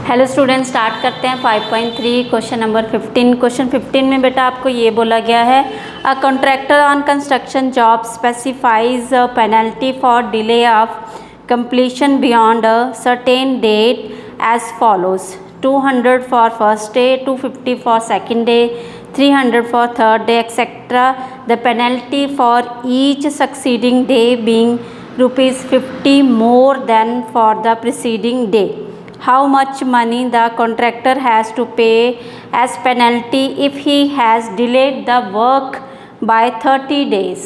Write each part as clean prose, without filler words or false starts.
Hello student, start करते हैं 5.3 question number 15। Question 15 में बेटा आपको ये बोला गया है, a contractor on construction job specifies a penalty for delay of completion beyond a certain date as follows: 200 for first day, 250 for second day, 300 for third day etcetera. The penalty for each succeeding day being ₹50 more than for the preceding day. How much money the contractor has to pay as penalty if he has delayed the work by 30 days?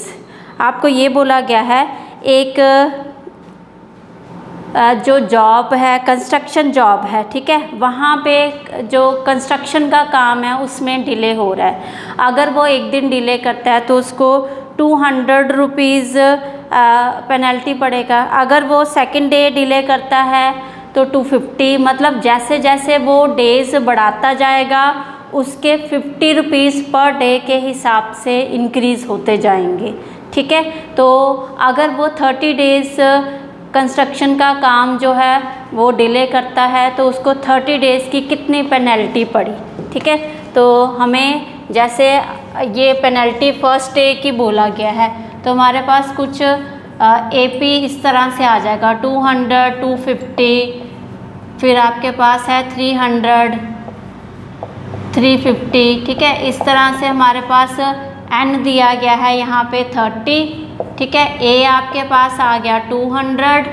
आपको ये बोला गया है, एक जो job है, construction job है, ठीक है, वहाँ पे जो कंस्ट्रक्शन का काम है उसमें डिले हो रहा है। अगर वो एक दिन डिले करता है तो उसको 200 रुपीज़ पेनल्टी पड़ेगा। अगर वो सेकंड डे डिले करता है तो 250, मतलब जैसे जैसे वो डेज़ बढ़ाता जाएगा उसके 50 रुपीज़ पर डे के हिसाब से इंक्रीज़ होते जाएंगे, ठीक है। तो अगर वो 30 डेज़ कंस्ट्रक्शन का काम जो है वो डिले करता है तो उसको 30 डेज़ की कितनी पेनल्टी पड़ी, ठीक है। तो हमें जैसे ये पेनल्टी फर्स्ट डे की बोला गया है तो हमारे पास कुछ एपी इस तरह से आ जाएगा, 200, 250, फिर आपके पास है 300, 350, ठीक है। इस तरह से हमारे पास एन दिया गया है यहाँ पे 30, ठीक है। ए आपके पास आ गया 200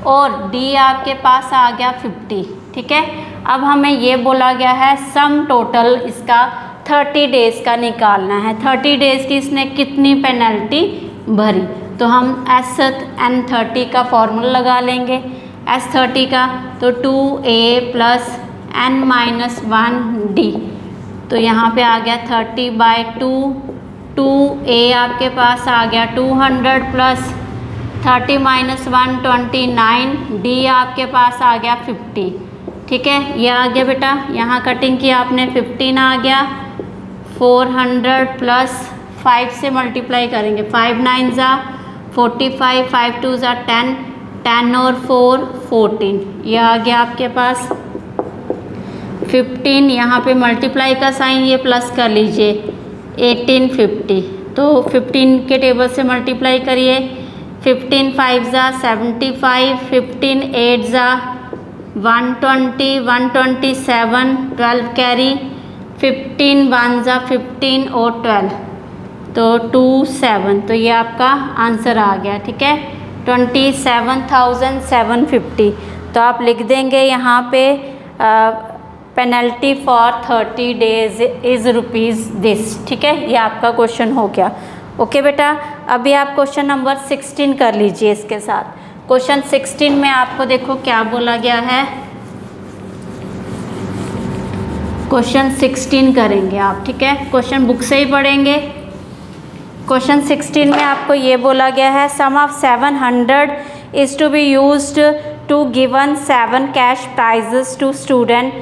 और डी आपके पास आ गया 50, ठीक है। अब हमें ये बोला गया है सम टोटल इसका 30 डेज़ का निकालना है। 30 डेज़ की इसने कितनी पेनल्टी भरी, तो हम S30 का फॉर्मूला लगा लेंगे। S30 का तो 2A + n-1D, तो यहाँ पे आ गया 30/2। 2A आपके पास आ गया 200 + 30 - 1 29, D आपके पास आ गया 50, ठीक है। ये आ गया बेटा, यहाँ कटिंग की आपने 15 आ गया, 400 + 5 से मल्टीप्लाई करेंगे, 5 9 ज़ा 45, 5 2 ज़ा 10, 10 और 4 14, ये आ गया आपके पास 15। यहाँ पे मल्टीप्लाई का साइन ये प्लस कर लीजिए, 1850, तो 15 के टेबल से मल्टीप्लाई करिए, 15 5 ज़ा 75, 15 8 ज़ा 120, 127, 12 कैरी, 15 1 ज़ा 15 और 12, तो 27, तो ये आपका आंसर आ गया, ठीक है, 27,750। तो आप लिख देंगे यहाँ पे penalty for 30 days is rupees this, ठीक है। ये आपका क्वेश्चन हो गया। ओके बेटा, अभी आप क्वेश्चन नंबर 16 कर लीजिए इसके साथ। क्वेश्चन 16 में आपको देखो क्या बोला गया है, क्वेश्चन 16 करेंगे आप, ठीक है, क्वेश्चन बुक से ही पढ़ेंगे। क्वेश्चन 16 में आपको ये बोला गया है, sum of 700 is to be used to given 7 cash prizes to student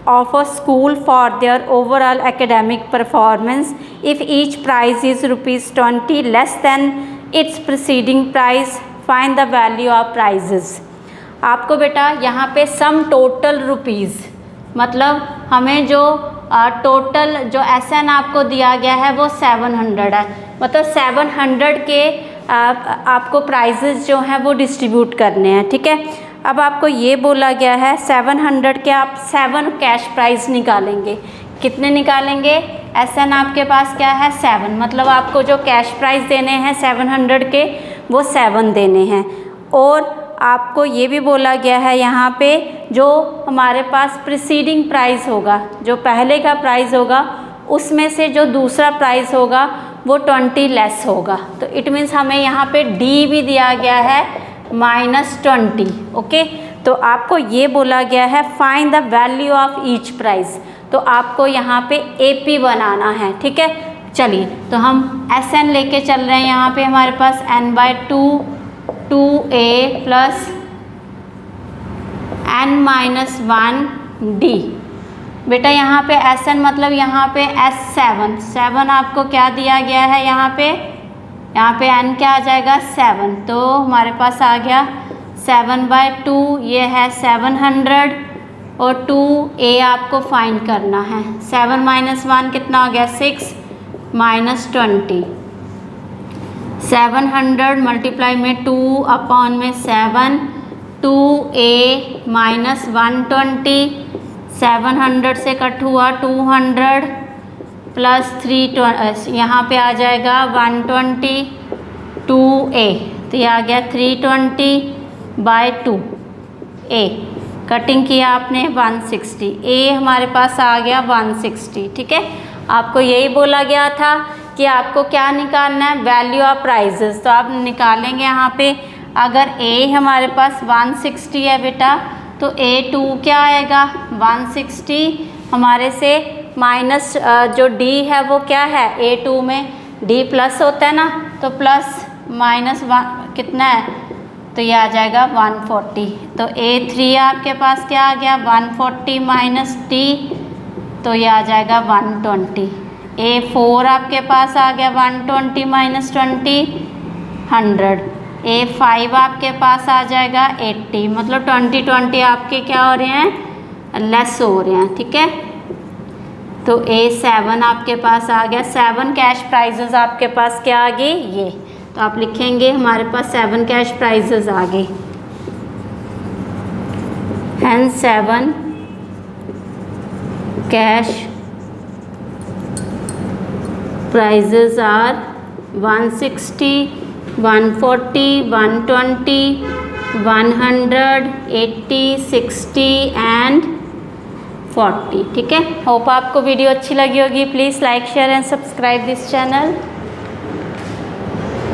of a school for their overall academic performance. If each prize is ₹20 less than its preceding price, find the value of prizes. आपको बेटा यहाँ पे sum total rupees, मतलब हमें जो total जो SN आपको दिया गया है वो 700 है, मतलब 700 के आपको प्राइजेस जो हैं वो डिस्ट्रीब्यूट करने हैं, ठीक है। अब आपको ये बोला गया है 700 के आप 7 कैश प्राइज़ निकालेंगे। कितने निकालेंगे? SN आपके पास क्या है 7, मतलब आपको जो कैश प्राइज़ देने हैं 700 के वो 7 देने हैं। और आपको ये भी बोला गया है यहाँ पे जो हमारे पास प्रीसीडिंग प्राइस होगा, जो पहले का प्राइस होगा उसमें से जो दूसरा प्राइस होगा वो 20 लेस होगा। तो इट मीन्स हमें यहाँ पे D भी दिया गया है -20, ओके। तो आपको ये बोला गया है find the value of each price, तो आपको यहाँ पे AP बनाना है, ठीक है। चलिए, तो हम SN लेके चल रहे हैं, यहाँ पे हमारे पास n/2 2A + n-1D। बेटा यहाँ पे SN मतलब यहाँ पे S7 आपको क्या दिया गया है, यहाँ पे n क्या आ जाएगा 7, तो हमारे पास आ गया 7/2, ये है 700 और 2a आपको फाइंड करना है। 7 माइनस 1 कितना हो गया 6 माइनस 20। 700 मल्टीप्लाई में 2 अपॉन में 7, 2a माइनस 120, 700 से कट हुआ 200 प्लस 3, यहाँ पे आ जाएगा 120, 2a तो ये आ गया 320 बाय 2 a कटिंग किया आपने 160, a हमारे पास आ गया 160। ठीक है, आपको यही बोला गया था कि आपको क्या निकालना है, वैल्यू ऑफ प्राइजेस। तो आप निकालेंगे यहाँ पे, अगर a हमारे पास 160 है बेटा तो a2 क्या आएगा 160, हमारे से माइनस जो d है वो क्या है a2 में d प्लस होता है ना, तो प्लस माइनस कितना है, तो ये आ जाएगा 140। तो a3 आपके पास क्या आ गया 140 माइनस d, तो ये आ जाएगा 120। a4 आपके पास आ गया 120 माइनस 20 100। a5 आपके पास आ जाएगा 80, मतलब 20 आपके क्या हो रहे हैं लेस हो रहे हैं। ठीक है, तो a7 आपके पास आ गया। 7 कैश प्राइजेस आपके पास क्या आ गई ये, तो आप लिखेंगे हमारे पास 7 कैश प्राइजेस आ गए। Hence 7 cash prizes are 160, 140, 120, 100, 80, 60 and 40। ठीक है, होप आपको वीडियो अच्छी लगी होगी। Please like share and subscribe this channel.